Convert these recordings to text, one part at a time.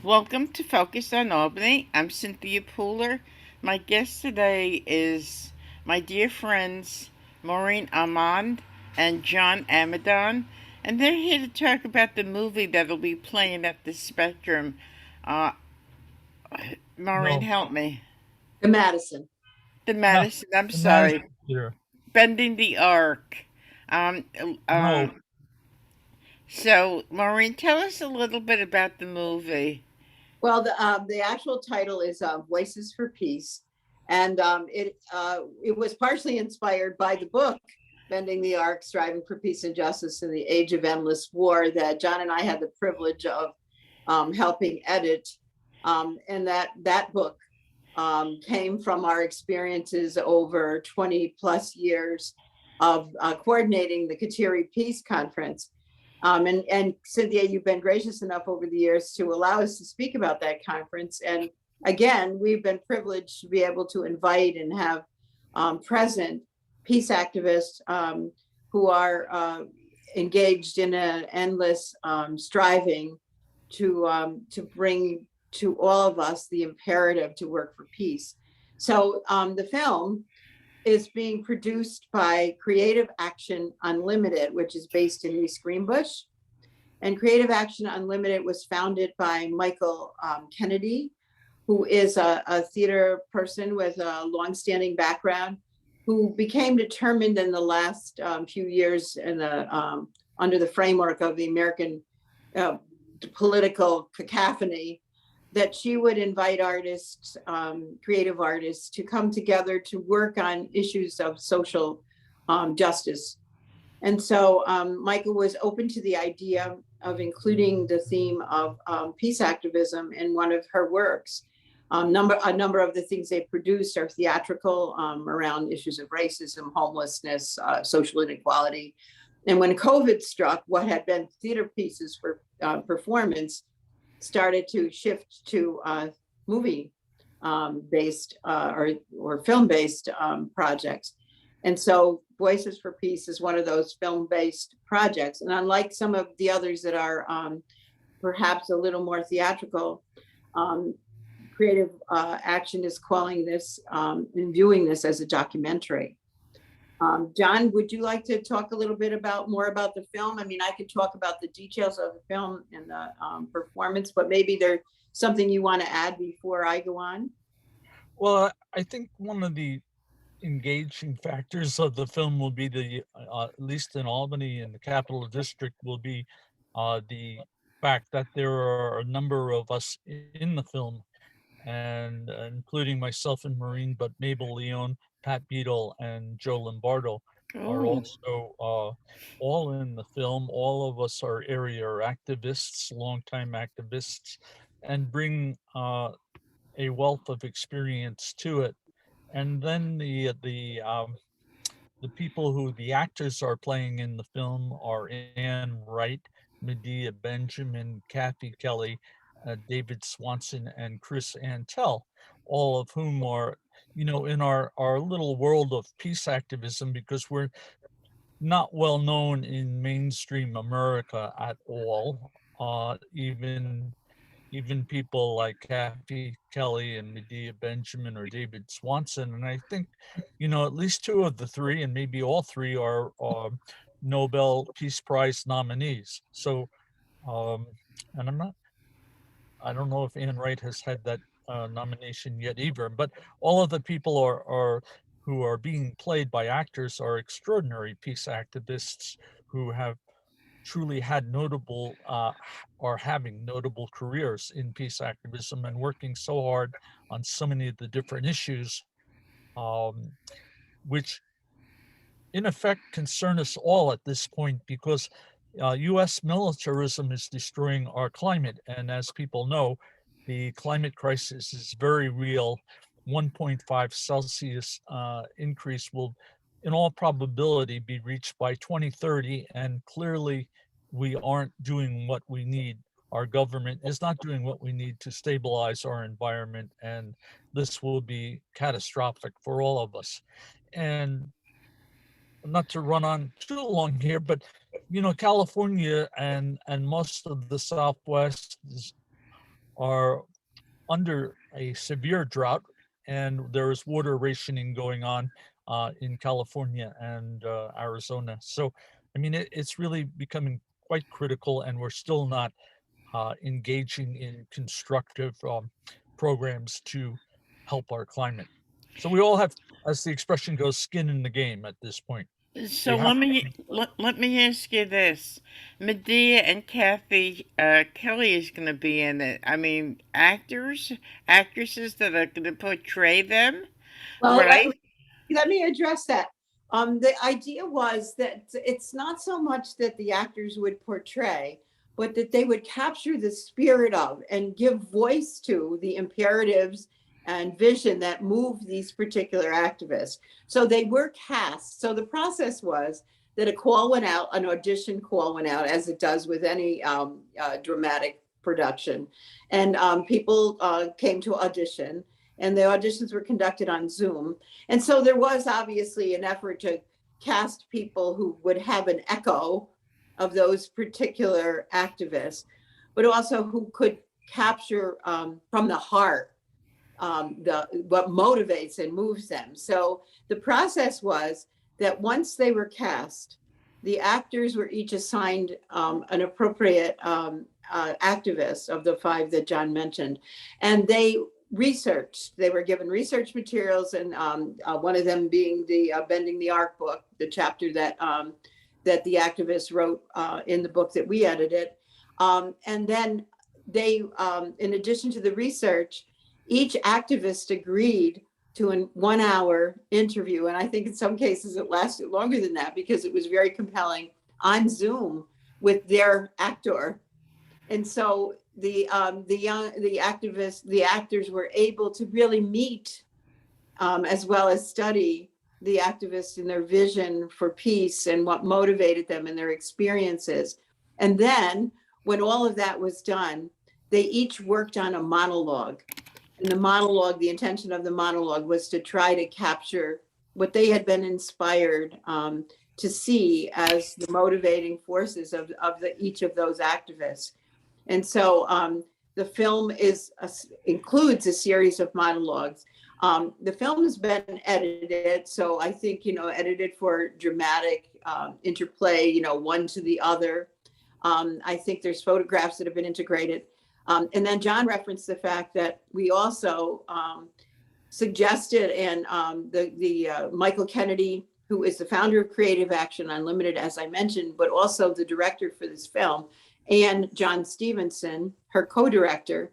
Welcome to Focus on Albany. I'm Cynthia Pooler. My guest today is my dear friends Maureen Aumand and John Amidon, and they're here to talk about the movie that'll be playing at the Spectrum. Uh, Maureen, No, help me. The Madison. The no, Madison, I'm the Madison sorry. Theater. Bending the Arc. Um, No, um, so, Maureen, tell us a little bit about the movie. Well, the actual title is Voices for Peace, and it was partially inspired by the book Bending the Arc: Striving for Peace and Justice in the Age of Endless War that John and I had the privilege of helping edit, and that book came from our experiences over 20 plus years of coordinating the Kateri Peace Conference. And Cynthia, you've been gracious enough over the years to allow us to speak about that conference. And again, we've been privileged to be able to invite and have present peace activists who are engaged in an endless striving to bring to all of us the imperative to work for peace. So the film is being produced by Creative Action Unlimited, which is based in East Greenbush. And Creative Action Unlimited was founded by Michael Kennedy, who is a theater person with a longstanding background, who became determined in the last few years in under the framework of the American political cacophony, that she would invite artists, creative artists, to come together to work on issues of social justice. And so Michael was open to the idea of including the theme of peace activism in one of her works. A number of the things they produced are theatrical around issues of racism, homelessness, social inequality. And when COVID struck, what had been theater pieces for performance started to shift to movie based or film based projects. And so Voices for Peace is one of those film based projects. And unlike some of the others that are perhaps a little more theatrical, Creative Action is calling this and viewing this as a documentary. John, would you like to talk a little bit more about the film? I mean, I could talk about the details of the film and the performance, but maybe there's something you want to add before I go on. well, I think one of the engaging factors of the film will be at least in Albany and the Capital District, will be the fact that there are a number of us in the film, and including myself and Maureen, but Mabel Leone, Pat Beadle, and Joe Lombardo are Oh, also all in the film. All of us are area activists, longtime activists, and bring a wealth of experience to it. And then the people who the actors are playing in the film are Anne Wright, Medea Benjamin, Kathy Kelly, David Swanson, and Chris Antel, all of whom are, in our little world of peace activism, because we're not well known in mainstream America at all. Even people like Kathy Kelly and Medea Benjamin or David Swanson, and I think, at least two of the three, and maybe all three, are Nobel Peace Prize nominees. So, um, and I don't know if Anne Wright has had that nomination yet either, but all of the people are who are being played by actors are extraordinary peace activists who have truly had notable or having notable careers in peace activism and working so hard on so many of the different issues, um, which in effect concern us all at this point, because US militarism is destroying our climate. And as people know, the climate crisis is very real. 1.5 Celsius increase will, in all probability, be reached by 2030. And clearly, we aren't doing what we need. Our government is not doing what we need to stabilize our environment. And this will be catastrophic for all of us. And not to run on too long here, but California and most of the Southwest is are under a severe drought, and there is water rationing going on in California and Arizona. So, I mean, it's really becoming quite critical, and we're still not engaging in constructive programs to help our climate. So we all have, as the expression goes, skin in the game at this point. So We have let me ask you this: Medea and Kathy Kelly is going to be in it. I mean, actresses that are going to portray them, Well, right? let me address that. The idea was that it's not so much that the actors would portray, but that they would capture the spirit of and give voice to the imperatives and vision that moved these particular activists. So they were cast. So the process was that a call went out, an audition call went out, as it does with any dramatic production. And people came to audition, and the auditions were conducted on Zoom. And so there was obviously an effort to cast people who would have an echo of those particular activists, but also who could capture from the heart what motivates and moves them. So the process was that once they were cast, the actors were each assigned an appropriate activist of the five that John mentioned, and they researched. They were given research materials, and one of them being the Bending the Arc book, the chapter that that the activists wrote in the book that we edited. And then they, in addition to the research, each activist agreed to a 1 hour interview. And I think in some cases it lasted longer than that because it was very compelling on Zoom with their actor. And so the activists, the actors were able to really meet as well as study the activists and their vision for peace and what motivated them and their experiences. And then when all of that was done, they each worked on a monologue. And the monologue, the intention of the monologue was to try to capture what they had been inspired to see as the motivating forces of each of those activists. And so the film includes a series of monologues. The film has been edited, so I think, edited for dramatic interplay, one to the other. I think there's photographs that have been integrated. And then John referenced the fact that we also suggested, and the Michael Kennedy, who is the founder of Creative Action Unlimited, as I mentioned, but also the director for this film, and John Stevenson, her co-director,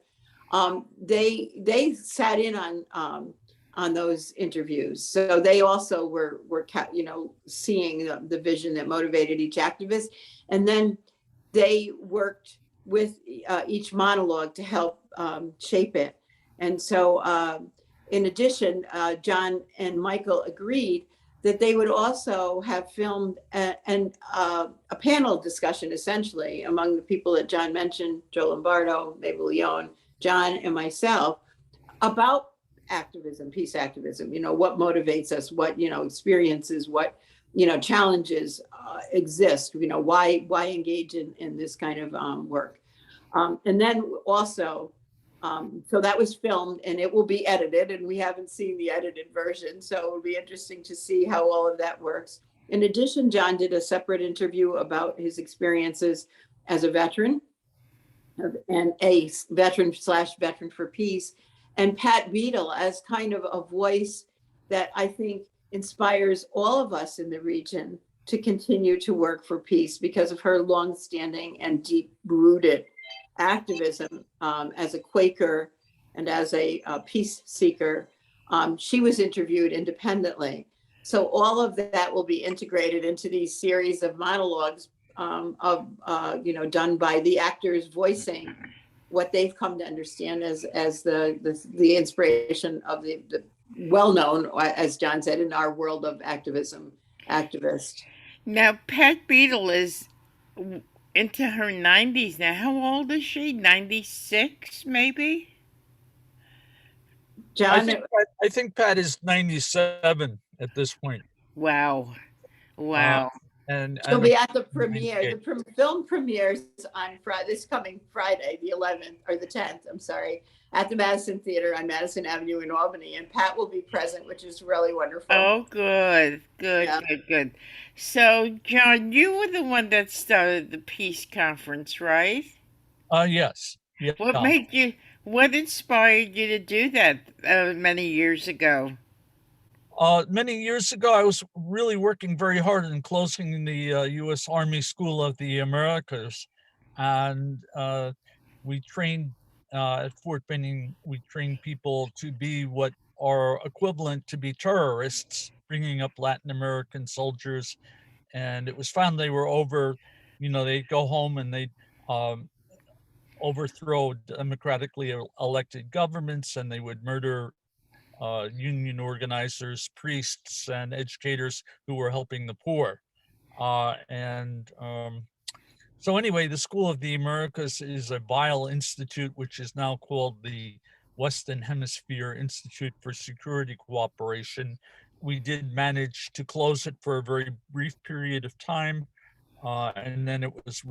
they sat in on those interviews. So they also were seeing the vision that motivated each activist, and then they worked with each monologue to help shape it. And so in addition, John and Michael agreed that they would also have filmed a panel discussion, essentially, among the people that John mentioned, Joe Lombardo, Mabel Leone, John, and myself, about activism, peace activism, what motivates us, what, experiences, what, challenges exist, why engage in this kind of work. And then also, so that was filmed and it will be edited, and we haven't seen the edited version. So it'll be interesting to see how all of that works. In addition, John did a separate interview about his experiences as a veteran and a veteran/veteran for peace, and Pat Beadle as kind of a voice that I think inspires all of us in the region to continue to work for peace because of her longstanding and deep-rooted activism as a Quaker and as a peace seeker. She was interviewed independently. So all of that will be integrated into these series of monologues done by the actors voicing what they've come to understand as the inspiration of the well-known, as John said, in our world of activism, activist. Now, Pat Beadle is into her 90s now. How old is she? 96, maybe? John, I think Pat is 97 at this point. Wow. Wow. She'll and be at the premiere. 98. The film premieres on Friday, this coming Friday, the 11th or the 10th, I'm sorry, at the Madison Theater on Madison Avenue in Albany. And Pat will be present, which is really wonderful. Oh, good, good, Yeah. good, good. So, John, you were the one that started the peace conference, right? Yes. Yeah. What made you, what inspired you to do that many years ago? Many years ago, I was really working very hard in closing the U.S. Army School of the Americas, and we trained at Fort Benning. We trained people to be what are equivalent to be terrorists, bringing up Latin American soldiers, and it was found they were over. They'd go home and they'd um, overthrow democratically elected governments, and they would murder union organizers, priests, and educators who were helping the poor. And so anyway, the School of the Americas is a vile institute, which is now called the Western Hemisphere Institute for Security Cooperation. We did manage to close it for a very brief period of time. And then it was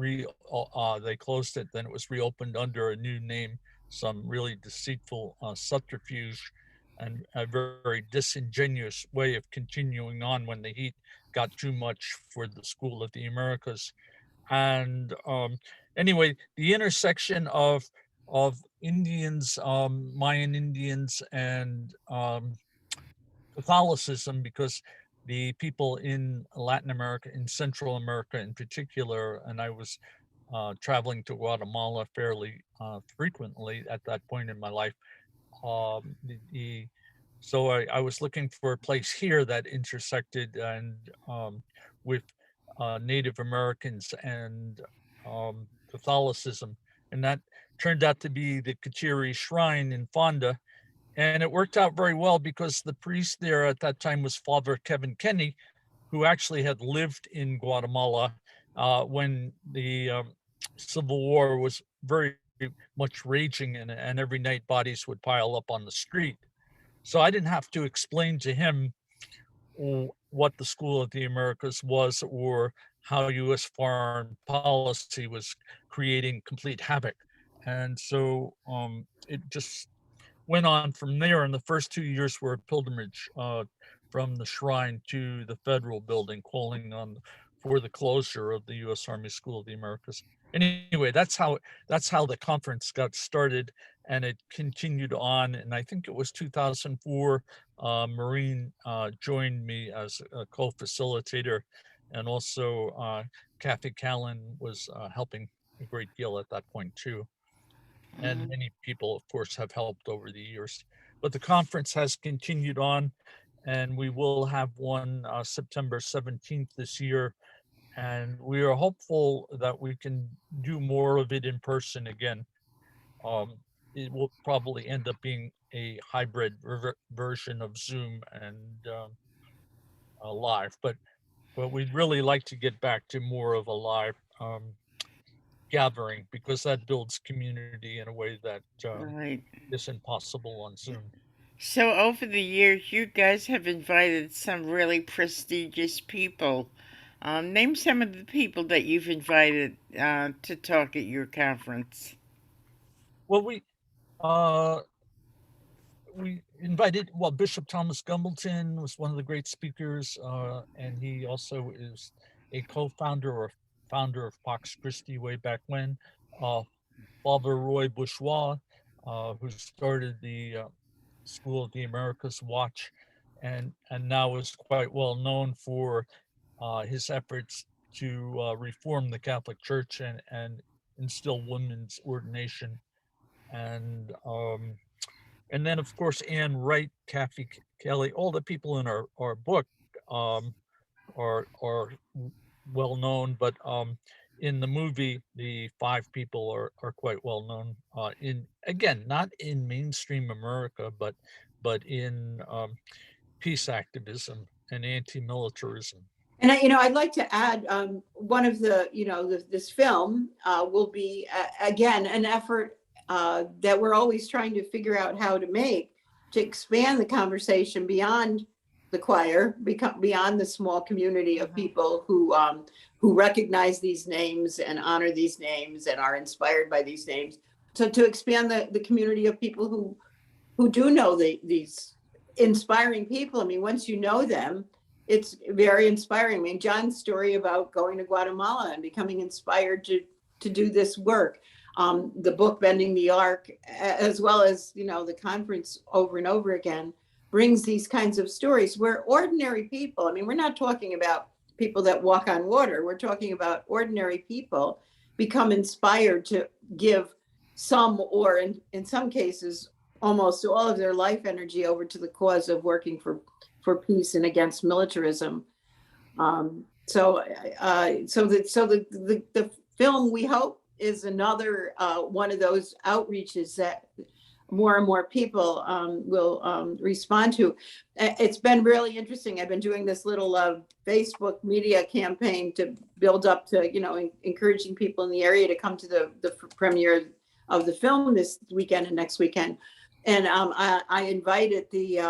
they closed it, then it was reopened under a new name, some really deceitful subterfuge and a very disingenuous way of continuing on when the heat got too much for the School of the Americas. And anyway, the intersection of Indians, Mayan Indians, and Catholicism, because the people in Latin America, in Central America in particular, and I was traveling to Guatemala fairly frequently at that point in my life. Um, the, the, so I was looking for a place here that intersected and with Native Americans and Catholicism, and that turned out to be the Kateri Shrine in Fonda. And it worked out very well because the priest there at that time was Father Kevin Kenny, who actually had lived in Guatemala when the Civil War was very much raging, and every night bodies would pile up on the street. So I didn't have to explain to him what the School of the Americas was or how U.S. foreign policy was creating complete havoc. And so it just went on from there. And the first 2 years were a pilgrimage from the shrine to the federal building, calling on for the closure of the U.S. Army School of the Americas. Anyway, that's how the conference got started, and it continued on. And I think it was 2004. Maureen joined me as a co-facilitator, and also Kathy Callan was helping a great deal at that point too. And many people, of course, have helped over the years. But the conference has continued on, and we will have one September 17th this year. And we are hopeful that we can do more of it in person again. It will probably end up being a hybrid version of Zoom and live, but we'd really like to get back to more of a live gathering, because that builds community in a way that Right. isn't possible on Zoom. So, over the years, you guys have invited some really prestigious people. Name some of the people that you've invited to talk at your conference. Well, uh, we invited, well, Bishop Thomas Gumbleton was one of the great speakers, and he also is a co-founder or founder of Fox Christie way back when. Father Roy Bourgeois, who started the School of the Americas Watch, and now is quite well known for his efforts to reform the Catholic Church and instill women's ordination. And then, of course, Anne Wright, Kathy Kelly, all the people in our book are well known, but in the movie, the 5 people are quite well known. In again, not in mainstream America, but in peace activism and anti-militarism. And I'd like to add, one of the, this film will be again an effort that we're always trying to figure out how to make to expand the conversation beyond the choir, become beyond the small community of people who recognize these names and honor these names and are inspired by these names. So to expand the community of people who do know these inspiring people. I mean, once you know them, it's very inspiring. I mean, John's story about going to Guatemala and becoming inspired to do this work, the book Bending the Arc, as well as, you know, the conference over and over again, brings these kinds of stories where ordinary people, I mean, we're not talking about people that walk on water, we're talking about ordinary people become inspired to give some, or in some cases, almost all of their life energy over to the cause of working for peace and against militarism. So the film, we hope, is another one of those outreaches that more and more people will respond to. It's been really interesting. I've been doing this little Facebook media campaign to build up to, you know, encouraging people in the area to come to the premiere of the film this weekend and next weekend. And I invited the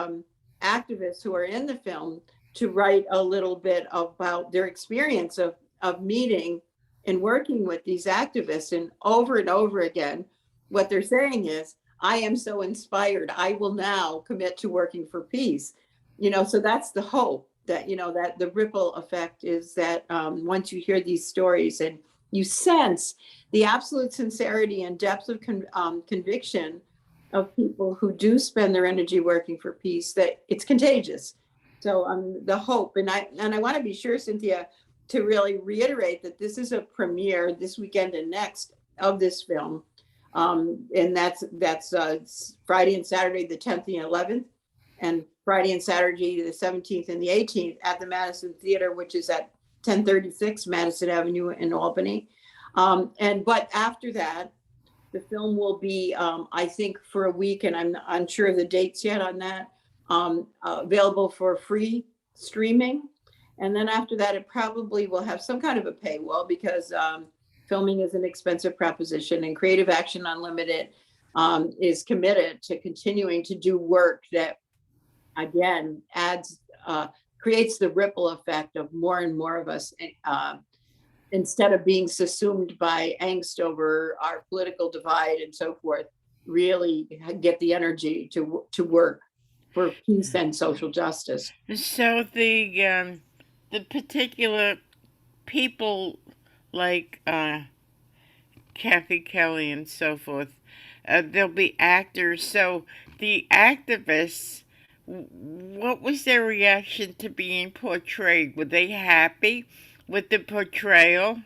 activists who are in the film to write a little bit about their experience of meeting and working with these activists. And over again, what they're saying is, I am so inspired, I will now commit to working for peace. You know, so that's the hope, that, you know, that the ripple effect is that once you hear these stories and you sense the absolute sincerity and depth of conviction of people who do spend their energy working for peace, that it's contagious. So the hope, and I want to be sure, Cynthia, to really reiterate that this is a premiere this weekend and next of this film. And that's Friday and Saturday, the 10th and 11th, and Friday and Saturday, the 17th and the 18th at the Madison Theater, which is at 1036 Madison Avenue in Albany. But after that, the film will be, I think, for a week, and I'm unsure of the dates yet on that, available for free streaming. And then after that, it probably will have some kind of a paywall, because filming is an expensive proposition, and Creative Action Unlimited is committed to continuing to do work that, again, creates the ripple effect of more and more of us, instead of being subsumed by angst over our political divide and so forth, really get the energy to work for peace and social justice. So the particular people like Kathy Kelly and so forth, there'll be actors. So the activists, what was their reaction to being portrayed? Were they happy with the portrayal?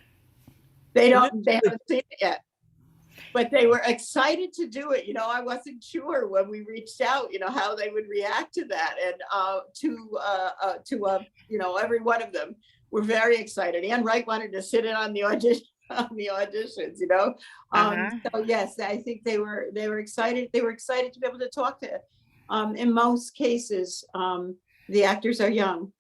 They haven't seen it yet, but they were excited to do it. You know, I wasn't sure when we reached out, you know, how they would react to that. And you know, every one of them were very excited. Ann Wright wanted to sit in on the auditions, you know. So yes, I think they were excited. They were excited to be able to talk to it. In most cases, the actors are young.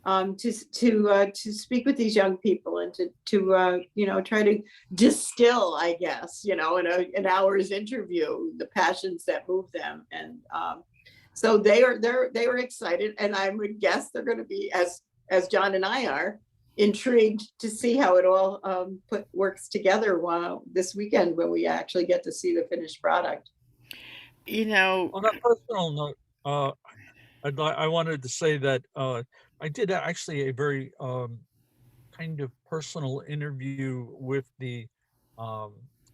To speak with these young people and to you know, try to distill, I guess, you know, in an hour's interview, the passions that move them. And so they were excited, and I would guess they're going to be, as John and I are, intrigued to see how it all works together this weekend, when we actually get to see the finished product. You know, on a personal note, I wanted to say that I did actually a very kind of personal interview with the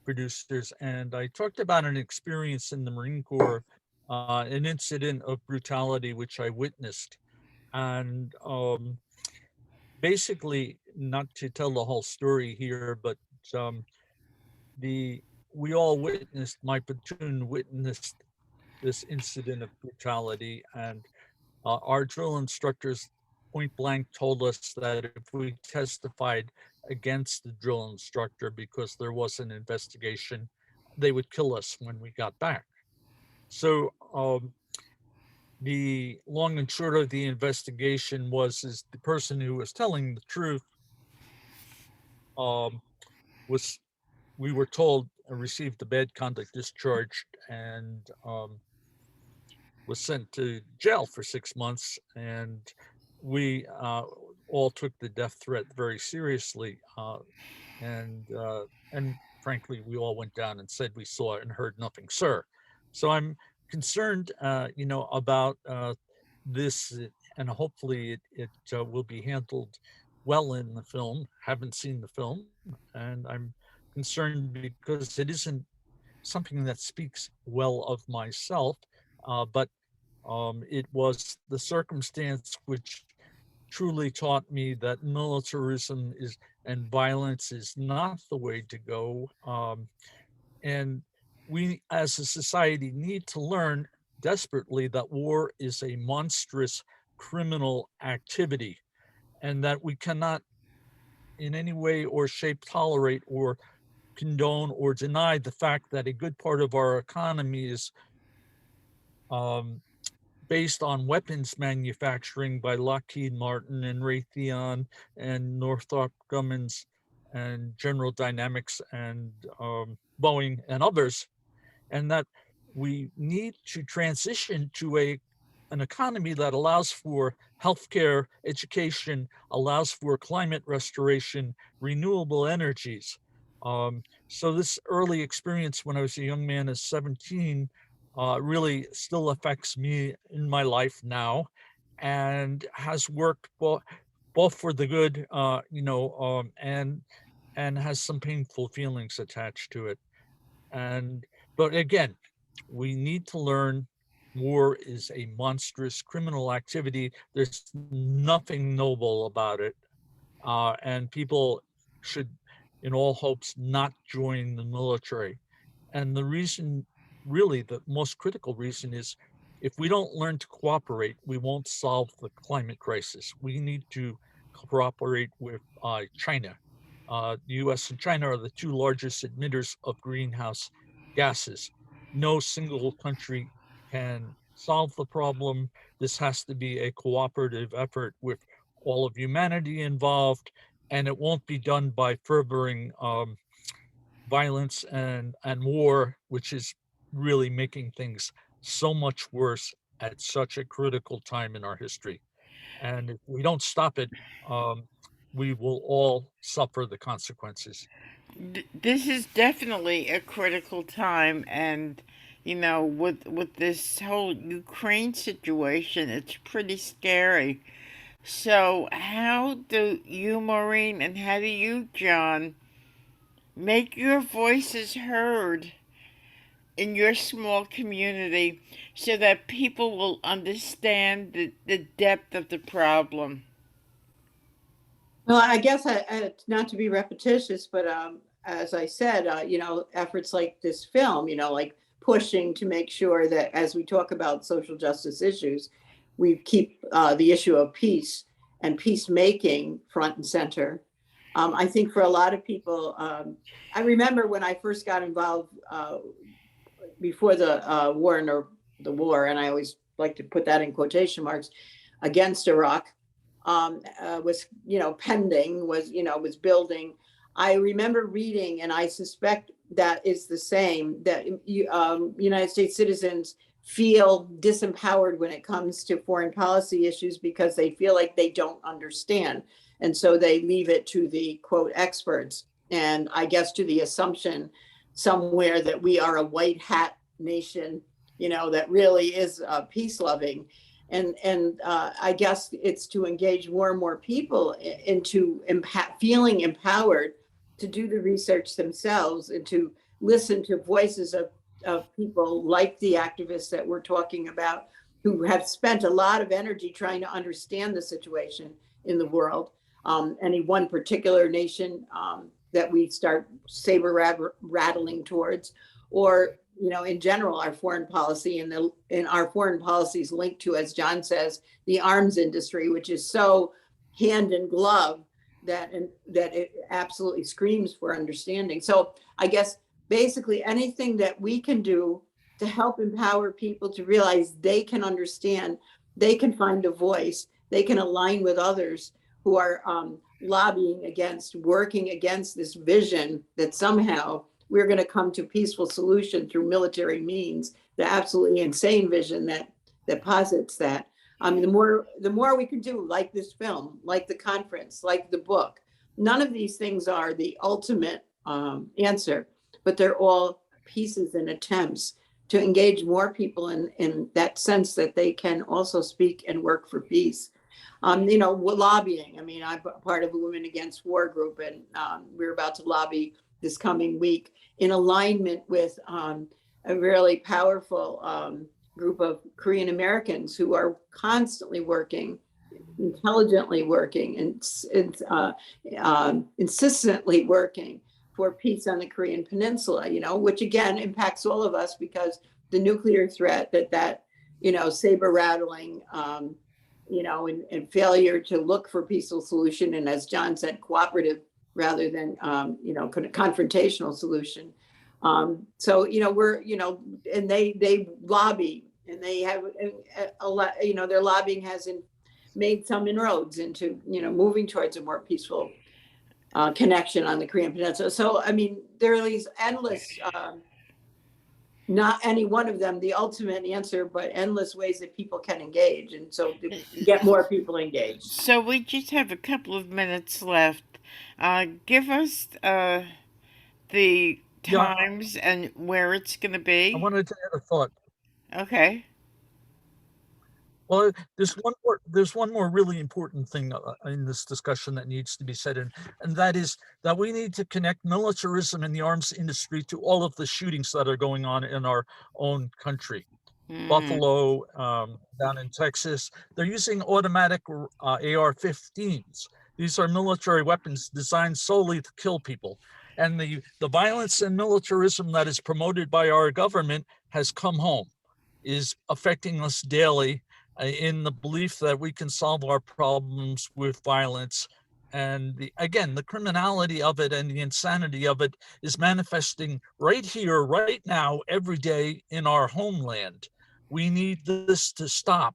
producers, and I talked about an experience in the Marine Corps, an incident of brutality which I witnessed. And basically, not to tell the whole story here, but we all witnessed, my platoon witnessed this incident of brutality, and our drill instructors point blank told us that if we testified against the drill instructor because there was an investigation, they would kill us when we got back. So the long and short of the investigation is the person who was telling the truth was, we were told, received a bad conduct discharge, and was sent to jail for 6 months, and we all took the death threat very seriously, and frankly, we all went down and said we saw and heard nothing, sir. So I'm concerned, about this, and hopefully it will be handled well in the film. Haven't seen the film, and I'm concerned because it isn't something that speaks well of myself, but it was the circumstance which truly taught me that militarism is and violence is not the way to go. And we as a society need to learn desperately that war is a monstrous criminal activity, and that we cannot in any way or shape tolerate or condone or deny the fact that a good part of our economy is um, based on weapons manufacturing by Lockheed Martin and Raytheon and Northrop Grumman and General Dynamics and Boeing and others, and that we need to transition to an economy that allows for healthcare, education, allows for climate restoration, renewable energies. So this early experience when I was a young man as 17 really still affects me in my life now, and has worked both for the good, and has some painful feelings attached to it. And but again, we need to learn war is a monstrous criminal activity. There's nothing noble about it. And people should, in all hopes, not join the military. And the reason, really, the most critical reason is if we don't learn to cooperate, we won't solve the climate crisis. We need to cooperate with China. The US and China are the two largest emitters of greenhouse gases. No single country can solve the problem. This has to be a cooperative effort with all of humanity involved, and it won't be done by furthering violence and war, which is really making things so much worse at such a critical time in our history. And if we don't stop it, we will all suffer the consequences. This is definitely a critical time, and with this whole Ukraine situation, it's pretty scary. So, how do you, Maureen, and how do you, John, make your voices heard in your small community so that people will understand the depth of the problem? Well, I guess not to be repetitious, but as I said, efforts like this film, like pushing to make sure that as we talk about social justice issues, we keep the issue of peace and peacemaking front and center. I think for a lot of people, I remember when I first got involved before the war, and I always like to put that in quotation marks, against Iraq, was pending, was building. I remember reading, and I suspect that is the same, that United States citizens feel disempowered when it comes to foreign policy issues because they feel like they don't understand, and so they leave it to the quote experts, and I guess to the assumption somewhere that we are a white hat nation, that really is peace loving. And I guess it's to engage more and more people into feeling empowered to do the research themselves and to listen to voices of people like the activists that we're talking about, who have spent a lot of energy trying to understand the situation in the world. Any one particular nation that we start saber rattling towards, or in general, our foreign policy and our foreign policies linked to, as John says, the arms industry, which is so hand in glove that it absolutely screams for understanding. So I guess basically anything that we can do to help empower people to realize they can understand, they can find a voice, they can align with others who are lobbying against, working against this vision that somehow we're going to come to peaceful solution through military means, the absolutely insane vision that that posits that. The more we can do, like this film, like the conference, like the book. None of these things are the ultimate answer, but they're all pieces and attempts to engage more people in that sense that they can also speak and work for peace. Lobbying. I mean, I'm part of a Women Against War group, and we're about to lobby this coming week in alignment with a really powerful group of Korean Americans who are constantly working, intelligently working, and insistently working for peace on the Korean Peninsula, which again impacts all of us because the nuclear threat that saber rattling, and failure to look for peaceful solution. And as John said, cooperative rather than, confrontational solution. So, we're, and they lobby, and they have a lot, their lobbying hasn't made some inroads into, moving towards a more peaceful connection on the Korean Peninsula. So, I mean, there are these endless, not any one of them the ultimate answer, but endless ways that people can engage. And so to get more people engaged. So we just have a couple of minutes left. Give us the Yeah, times and where it's going to I be. wanted to add a thought. Okay. Well, there's one more really important thing in this discussion that needs to be said, and that is that we need to connect militarism and the arms industry to all of the shootings that are going on in our own country. Buffalo, down in Texas, they're using automatic AR-15s. These are military weapons designed solely to kill people. And the violence and militarism that is promoted by our government has come home, is affecting us daily in the belief that we can solve our problems with violence. And again, the criminality of it and the insanity of it is manifesting right here, right now, every day in our homeland. We need this to stop.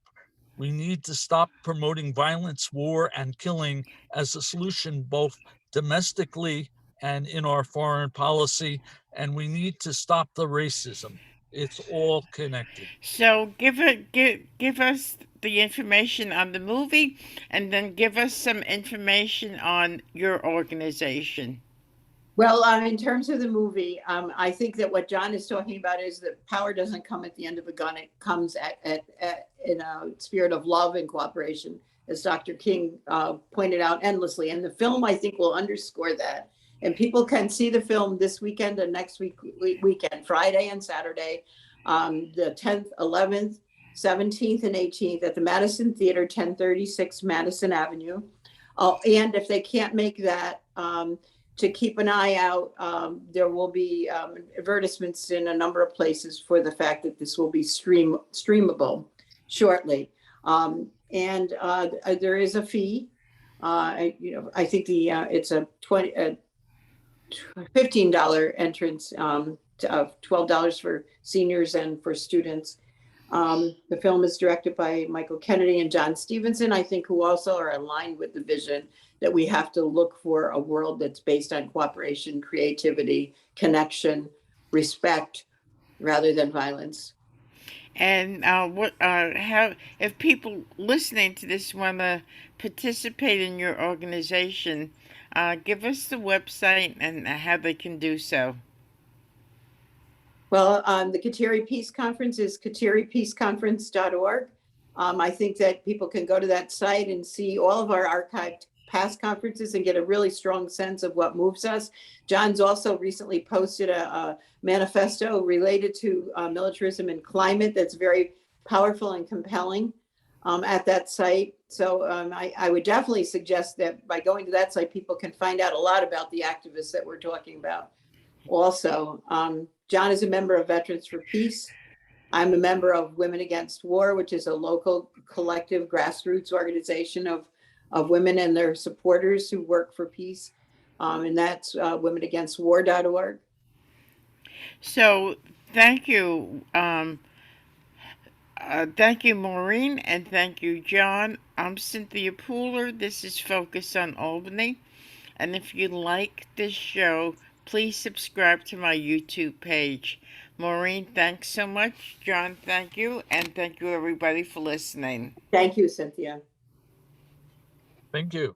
We need to stop promoting violence, war, and killing as a solution, both domestically and in our foreign policy. And we need to stop the racism. It's all connected. So give us the information on the movie, and then give us some information on your organization. Well, in terms of the movie, I think that what John is talking about is that power doesn't come at the end of a gun. It comes in a spirit of love and cooperation, as Dr. King pointed out endlessly. And the film, I think, will underscore that. And people can see the film this weekend and next weekend, Friday and Saturday, the 10th, 11th, 17th, and 18th at the Madison Theater, 1036 Madison Avenue. And if they can't make that, to keep an eye out, there will be advertisements in a number of places for the fact that this will be streamable shortly. And there is a fee. I think it's a $15 entrance, of $12 for seniors and for students. The film is directed by Michael Kennedy and John Stevenson, I think, who also are aligned with the vision that we have to look for a world that's based on cooperation, creativity, connection, respect, rather than violence. And how if people listening to this want to participate in your organization, give us the website and how they can do so. Well, the Kateri Peace Conference is kateripeaceconference.org. I think that people can go to that site and see all of our archived past conferences and get a really strong sense of what moves us. John's also recently posted a manifesto related to militarism and climate that's very powerful and compelling at that site. So I would definitely suggest that by going to that site, people can find out a lot about the activists that we're talking about. Also, John is a member of Veterans for Peace. I'm a member of Women Against War, which is a local collective grassroots organization of women and their supporters who work for peace. And that's womenagainstwar.org. So thank you. Thank you, Maureen, and thank you, John. I'm Cynthia Pooler. This is Focus on Albany. And if you like this show, please subscribe to my YouTube page. Maureen, thanks so much. John, thank you. And thank you, everybody, for listening. Thank you, Cynthia. Thank you.